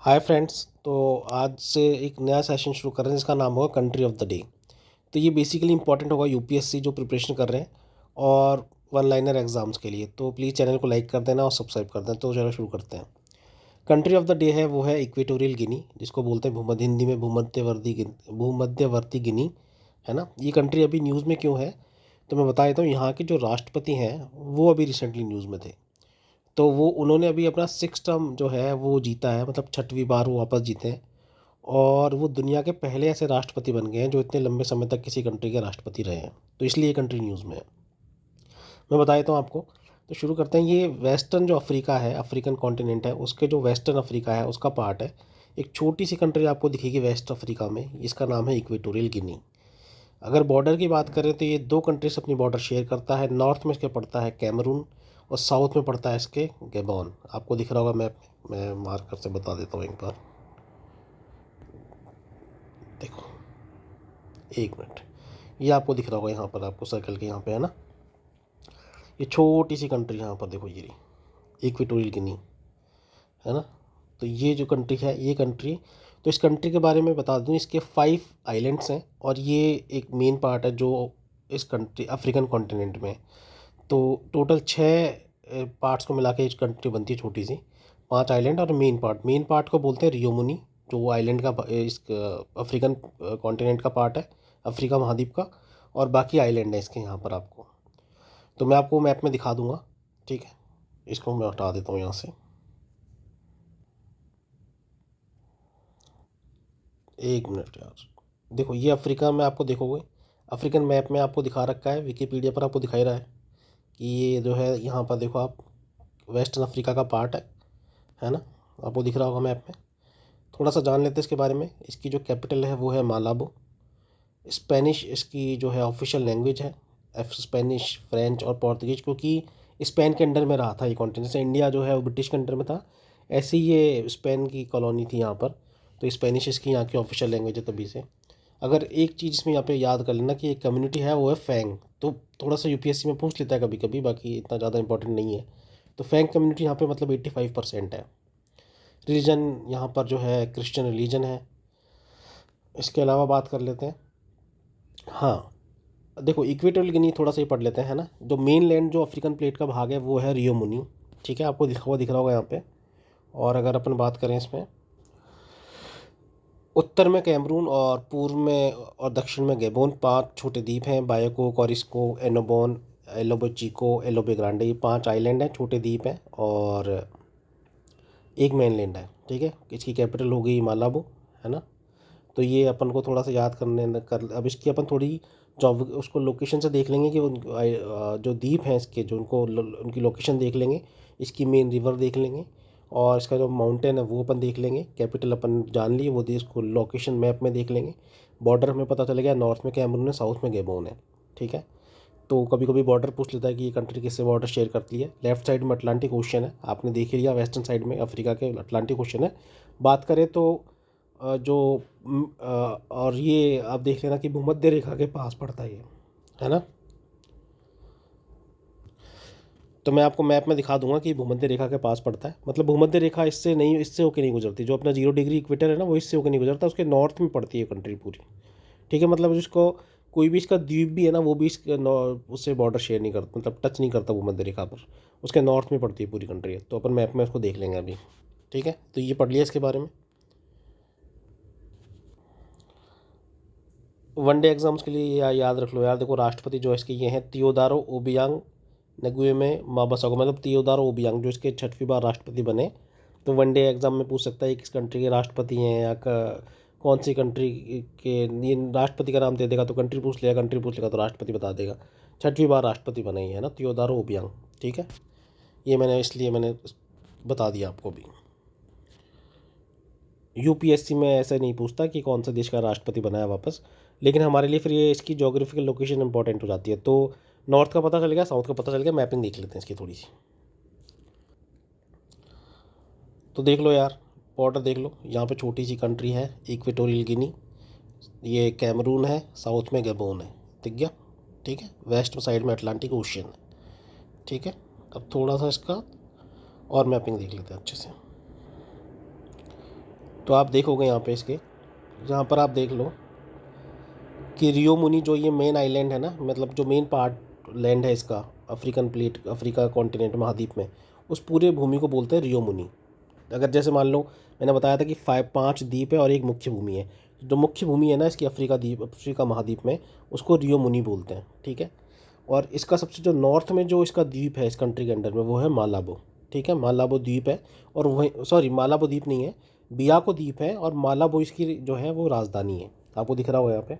Hi friends. तो आज से एक नया सेशन शुरू कर रहे हैं जिसका नाम होगा कंट्री ऑफ द डे। तो ये बेसिकली इंपॉर्टेंट होगा यूपीएससी जो प्रिपरेशन कर रहे हैं और वन लाइनर एग्जाम्स के लिए। तो प्लीज़ चैनल को लाइक कर देना और सब्सक्राइब कर देना। तो चलो शुरू करते हैं। कंट्री ऑफ द डे है वो है इक्वेटोरियल गिनी, जिसको बोलते हैं हिंदी में भूमध्यवर्ती गिनी, है ना। ये कंट्री अभी न्यूज़ में क्यों है तो मैं बता देता हूँ। यहाँ के जो राष्ट्रपति हैं वो अभी रिसेंटली न्यूज़ में थे। तो वो उन्होंने अभी अपना 6 टर्म जो है वो जीता है, मतलब 6वीं बार वो वापस जीते हैं। और वो दुनिया के पहले ऐसे राष्ट्रपति बन गए हैं जो इतने लंबे समय तक किसी कंट्री के राष्ट्रपति रहे हैं। तो इसलिए ये कंट्री न्यूज़ में है। मैं बता देता हूँ आपको। तो शुरू करते हैं। ये वेस्टर्न जो अफ्रीका है, अफ्रीकन कॉन्टिनेंट है, उसके जो वेस्टर्न अफ्रीका है उसका पार्ट है। एक छोटी सी कंट्री आपको दिखेगी वेस्ट अफ्रीका में, इसका नाम है इक्वेटोरियल गिनी। अगर बॉर्डर की बात करें तो ये दो कंट्रीज अपनी बॉर्डर शेयर करता है। नॉर्थ में इसके पड़ता है कैमरून और साउथ में पड़ता है इसके गैबॉन। आपको दिख रहा होगा मैप, मैं मार्कर से बता देता हूँ एक बार। देखो, एक मिनट, ये आपको दिख रहा होगा यहाँ पर, आपको सर्कल के यहाँ पे, है ना। ये छोटी सी कंट्री यहाँ पर देखो, ये रही इक्वेटोरियल गिनी, है ना। तो ये जो कंट्री है, ये कंट्री, तो इस कंट्री के बारे में बता दूँ, इसके 5 आइलैंड्स हैं और ये एक मेन पार्ट है जो इस कंट्री अफ्रीकन कॉन्टिनेंट में। तो टोटल 6 पार्ट्स को मिला के एक कंट्री बनती है छोटी सी। 5 आइलैंड और मेन पार्ट को बोलते हैं रियोमुनी, जो वो आइलैंड का इस अफ्रीकन कॉन्टिनेंट का पार्ट है, अफ्रीका महाद्वीप का। और बाकी आइलैंड है इसके यहाँ पर आपको। तो मैं आपको मैप में दिखा दूंगा, ठीक है। इसको मैं हटा देता हूँ यहाँ से। एक मिनट यार, देखो ये अफ्रीका में आपको देखोगे, अफ्रीकन मैप में आपको दिखा रखा है, विकीपीडिया पर आपको दिखाई रहा है कि ये जो है यहाँ पर देखो आप, वेस्टर्न अफ्रीका का पार्ट है ना। आपको दिख रहा होगा मैप में। थोड़ा सा जान लेते हैं इसके बारे में। इसकी जो कैपिटल है वो है मालाबो। स्पेनिश इसकी जो है ऑफिशियल लैंग्वेज है। स्पेनिश, फ्रेंच और पोर्तुगीज, क्योंकि स्पेन के अंडर में रहा था ये कॉन्टिनेंट। जैसे इंडिया जो है वो ब्रिटिश के अंडर में था, ऐसे ही ये स्पेन की कॉलोनी थी यहाँ पर। तो स्पेनिश इसकी यहाँ की ऑफिशियल लैंग्वेज है तभी से। अगर एक चीज़ इसमें यहाँ पे याद कर लेना कि एक कम्युनिटी है वो है फैंग। तो थोड़ा सा यूपीएससी में पूछ लेता है कभी कभी, बाकी इतना ज़्यादा इंपॉर्टेंट नहीं है। तो फैंग कम्युनिटी यहाँ पे मतलब 85% है। रिलीजन यहाँ पर जो है क्रिश्चियन रिलीजन है। इसके अलावा बात कर लेते हैं। हाँ, देखो इक्वेटोरियल गिनी थोड़ा सा ही पढ़ लेते हैं, है ना। जो मेन लैंड जो अफ्रीकन प्लेट का भाग है वो है रियो मुनी, ठीक है। आपको दिख रहा होगा यहाँ पे। और अगर अपन बात करें इसमें, उत्तर में कैमरून और पूर्व में और दक्षिण में गैबोन, 5 छोटे द्वीप हैं। बायोको, कोरिस्को, एनोबोन, एलोबो चिको, एलोबे ग्रांडे, ये 5 आइलैंड हैं, छोटे द्वीप हैं। और एक मेनलैंड है, ठीक है। इसकी कैपिटल हो गई मालाबो, है ना। तो ये अपन को थोड़ा सा याद करने कर, अब इसकी अपन थोड़ी जो उसको लोकेशन से देख लेंगे कि जो द्वीप हैं इसके, जो उनकी लोकेशन देख लेंगे। इसकी मेन रिवर देख लेंगे और इसका जो माउंटेन है वो अपन देख लेंगे। कैपिटल अपन जान लिए, वो देश को लोकेशन मैप में देख लेंगे। बॉर्डर हमें पता चल गया, नॉर्थ में कैमरून है, साउथ में गैबोन है, ठीक है। तो कभी कभी बॉर्डर पूछ लेता है कि ये कंट्री किससे बॉर्डर शेयर करती है। लेफ्ट साइड में अटलांटिक ओशन है, आपने देख ही लिया। वेस्टर्न साइड में अफ्रीका के अटलांटिक ओशन है। बात करें तो और ये आप देख लेना कि भूमध्य रेखा के पास पड़ता है ये, है ना। तो मैं आपको मैप में दिखा दूंगा कि भूमध्य रेखा के पास पड़ता है। मतलब भूमध्य रेखा इससे नहीं, इससे होकर नहीं गुजरती। जो अपना 0 डिग्री इक्वेटर है ना, वो इससे होकर नहीं गुजरता, उसके नॉर्थ में पड़ती है कंट्री पूरी, ठीक है। मतलब जिसको कोई भी इसका द्वीप भी है ना, वो भी इसके उससे बॉर्डर शेयर नहीं करता, मतलब टच नहीं करता भूमध्य रेखा पर। उसके नॉर्थ में पड़ती है पूरी कंट्री। तो अपन मैप में उसको देख लेंगे अभी, ठीक है। तो ये पढ़ लिया इसके बारे में। वनडे एग्जाम्स के लिए याद रख लो यार। देखो राष्ट्रपति जो है इसके ये हैं, तियोदारो ओबियांग नगुएमे माबासागो, मतलब तियोदारो ओबियांग जो इसके 6वीं बार राष्ट्रपति बने। तो वनडे एग्जाम में पूछ सकता है किस कंट्री के राष्ट्रपति हैं या कौन सी कंट्री के। ये राष्ट्रपति का नाम दे देगा तो कंट्री पूछ लेगा, कंट्री पूछ लेगा तो राष्ट्रपति बता देगा। 6वीं बार राष्ट्रपति बने ही है ना, तियोदारो ओबियांग, ठीक है। ये मैंने इसलिए मैंने बता दिया आपको भी। यूपीएससी में ऐसे नहीं पूछता कि कौन सा देश का राष्ट्रपति बना है वापस, लेकिन हमारे लिए फिर ये इसकी जोग्राफिकल लोकेशन इंपॉर्टेंट हो जाती है। तो नॉर्थ का पता चल गया, साउथ का पता चल गया, मैपिंग देख लेते हैं इसकी थोड़ी सी। तो देख लो यार, बॉर्डर देख लो, यहाँ पे छोटी सी कंट्री है इक्वेटोरियल गिनी। ये कैमरून है, साउथ में गैबोन है, दिख गया, ठीक है। वेस्ट साइड में अटलांटिक ओशियन है, ठीक है। अब थोड़ा सा इसका और मैपिंग देख लेते हैं अच्छे से। तो आप देखोगे यहाँ पे इसके, यहाँ पर आप देख लो कि रियो मुनी जो ये मेन आइलैंड है ना, मतलब जो मेन पार्ट लैंड है इसका अफ्रीकन प्लेट, अफ्रीका कॉन्टिनेंट महाद्वीप में, उस पूरे भूमि को बोलते हैं रियो मुनी। अगर जैसे मान लो मैंने बताया था कि 5 द्वीप है और एक मुख्य भूमि है, जो मुख्य भूमि है ना इसकी अफ्रीका द्वीप, अफ्रीका महाद्वीप में, उसको रियो मुनी बोलते हैं, ठीक है। और इसका सबसे जो नॉर्थ में जो इसका द्वीप है इस कंट्री के अंडर में, वो है मालाबो, ठीक है। मालाबो द्वीप है, और वही, सॉरी मालाबो द्वीप नहीं है, बियाको द्वीप है, और मालाबो इसकी जो है वो राजधानी है, आपको दिख रहा होगा यहाँ पे,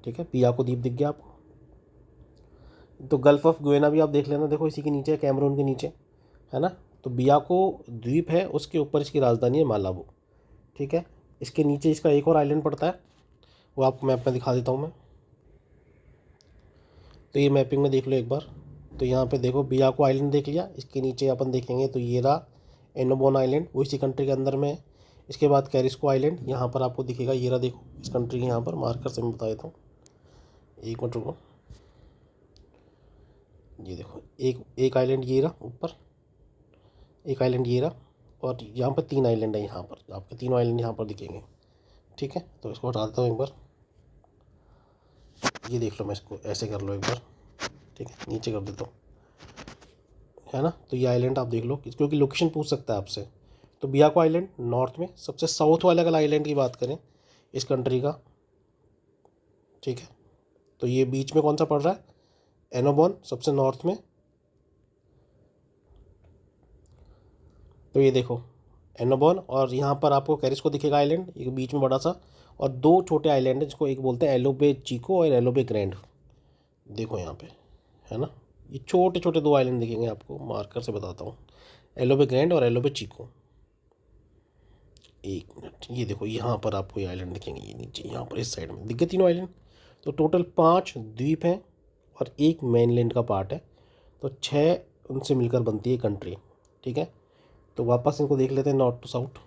ठीक है। बियाको द्वीप दिख गया आपको। तो गल्फ ऑफ गुएना भी आप देख लेना, देखो इसी के नीचे है, कैमरून के नीचे है ना। तो बियाको द्वीप है, उसके ऊपर इसकी राजधानी है मालाबो, ठीक है। इसके नीचे इसका एक और आइलैंड पड़ता है, वो आपको मैप में दिखा देता हूँ मैं। तो ये मैपिंग में देख लो एक बार। तो यहाँ पे देखो बियाको आइलैंड देख लिया, इसके नीचे अपन देखेंगे तो ये रहा एनोबोन आइलैंड, वो इसी कंट्री के अंदर में है। इसके बाद कैरिस्को आइलैंड यहाँ पर आपको दिखेगा, ये रहा, देखो इस कंट्री के यहाँ पर मार्कर से मैं बता देता हूँ, एक मिनट रुको। ये देखो एक आइलैंड ये रहा ऊपर, एक आइलैंड ये रहा, और यहाँ पर 3 आइलैंड है, यहाँ पर आपके 3 आइलैंड यहाँ पर दिखेंगे, ठीक है। तो इसको हटा देता हूँ एक बार, ये देख लो, मैं इसको ऐसे कर लो एक बार, ठीक है, नीचे कर देता हूँ, है ना। तो ये आइलैंड आप देख लो, क्योंकि लोकेशन पूछ सकता है आपसे। तो बियाको आइलैंड नॉर्थ में, सबसे साउथ वाले अगर आइलैंड की बात करें इस कंट्री का, ठीक है, तो ये बीच में कौन सा पड़ रहा है, एनोबॉन सबसे नॉर्थ में। तो ये देखो एनोबॉन, और यहाँ पर आपको कैरिस्को दिखेगा आइलैंड, एक बीच में बड़ा सा, और 2 छोटे आइलैंड है जिसको एक बोलते हैं एलोबे चीको और एलोबे ग्रैंड, देखो यहाँ पे, है ना। ये छोटे छोटे 2 आइलैंड दिखेंगे आपको, मार्कर से बताता हूँ, एलोबे ग्रैंड और एलोबे चीको। एक मिनट, ये देखो यहाँ पर आपको ये आइलैंड दिखेंगे, ये नीचे यहाँ पर इस साइड में दिख गए 3 आइलैंड। तो टोटल 5 द्वीप हैं और एक मेनलैंड का पार्ट है, तो 6 उनसे मिलकर बनती है कंट्री, ठीक है। तो वापस इनको देख लेते हैं नॉर्थ टू साउथ।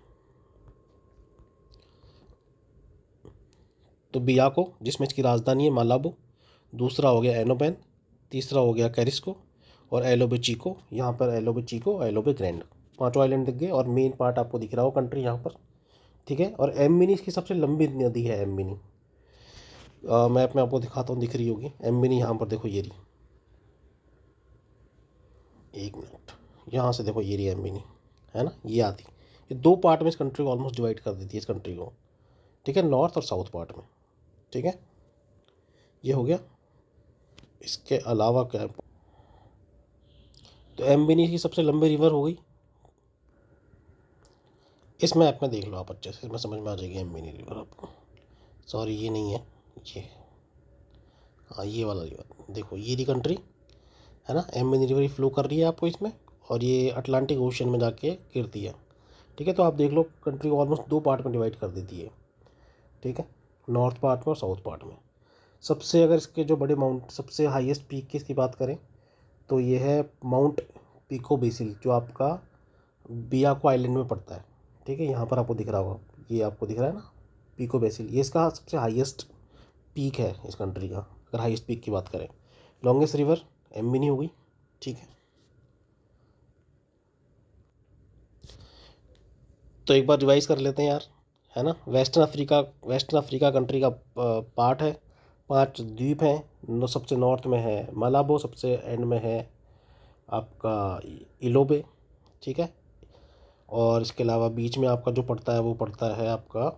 तो बियाको जिसमें इसकी राजधानी है मालाबो, दूसरा हो गया एनोबेन, तीसरा हो गया कैरिस्को, और एलोबे चीको, यहाँ पर एलोबे चीको, एलोबे ग्रैंड, 5 आइलैंड दिख गए, और मेन पार्ट आपको दिख रहा हो कंट्री यहाँ पर, ठीक है। और एमबिनी इसकी सबसे लंबी नदी है, एमबिनी, मैप में आपको दिखाता हूँ, दिख रही होगी एमबिनी, यहाँ पर देखो ये रही, एक मिनट, यहाँ से देखो ये रही एमबिनी, है ना, ये आती, ये 2 पार्ट में इस कंट्री को ऑलमोस्ट डिवाइड कर देती है इस कंट्री को, ठीक है, नॉर्थ और साउथ पार्ट में, ठीक है। ये हो गया। इसके अलावा क्या है, तो एमबिनी की सबसे लंबी रिवर हो गई, इस मैप में देख लो आप अच्छे से, इसमें समझ में आ जाएगी एमबिनी रिवर आपको। सॉरी ये नहीं है, ये, हाँ ये वाला रिवर देखो, ये रही कंट्री, है ना। एमबिनी रिवर फ्लो कर रही है आपको इसमें, और ये अटलांटिक ओशन में जाके गिरती है, ठीक है। तो आप देख लो कंट्री को ऑलमोस्ट 2 पार्ट में डिवाइड कर देती है, ठीक है, नॉर्थ पार्ट में और साउथ पार्ट में। सबसे अगर इसके जो बड़े माउंट, सबसे हाईएस्ट पीक की इसकी बात करें तो ये है माउंट पिको बेसिल, जो आपका बियाको आइलैंड में पड़ता है, ठीक है। यहाँ पर आपको दिख रहा होगा, ये आपको दिख रहा है ना, पिको बेसिल, ये इसका सबसे हाईएस्ट पीक है इस कंट्री का, अगर हाईएस्ट पीक की बात करें। लॉन्गेस्ट रिवर एम्बिनी हो गई, ठीक है। तो एक बार रिवाइज कर लेते हैं यार, है ना। वेस्टर्न अफ्रीका कंट्री का पार्ट है, 5 द्वीप हैं, सबसे नॉर्थ में है मालाबो, सबसे एंड में है आपका इलोबे, ठीक है। और इसके अलावा बीच में आपका जो पड़ता है वो पड़ता है आपका,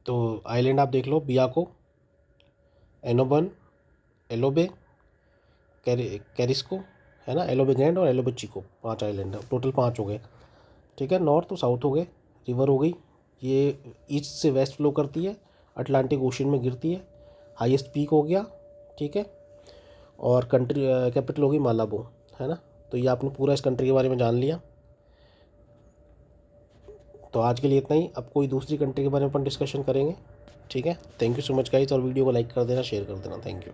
तो आइलैंड आप देख लो, बियाको, एनोबन, एलोबे, कैरिस्को, है ना, एलोबे ग्रैंड और एलोबे चिको, 5 आइलैंड है, टोटल 5 हो गए, ठीक है। नॉर्थ तो साउथ हो गए, रिवर हो गई, ये ईस्ट से वेस्ट फ्लो करती है, अटलांटिक ओशन में गिरती है, हाईएस्ट पीक हो गया, ठीक है। और कंट्री कैपिटल होगी मालाबो, है ना। तो ये आपने पूरा इस कंट्री के बारे में जान लिया। तो आज के लिए इतना ही, अब कोई दूसरी कंट्री के बारे में अपन डिस्कशन करेंगे, ठीक है। Thank you so much guys, और वीडियो को लाइक कर देना, शेयर कर देना, थैंक यू।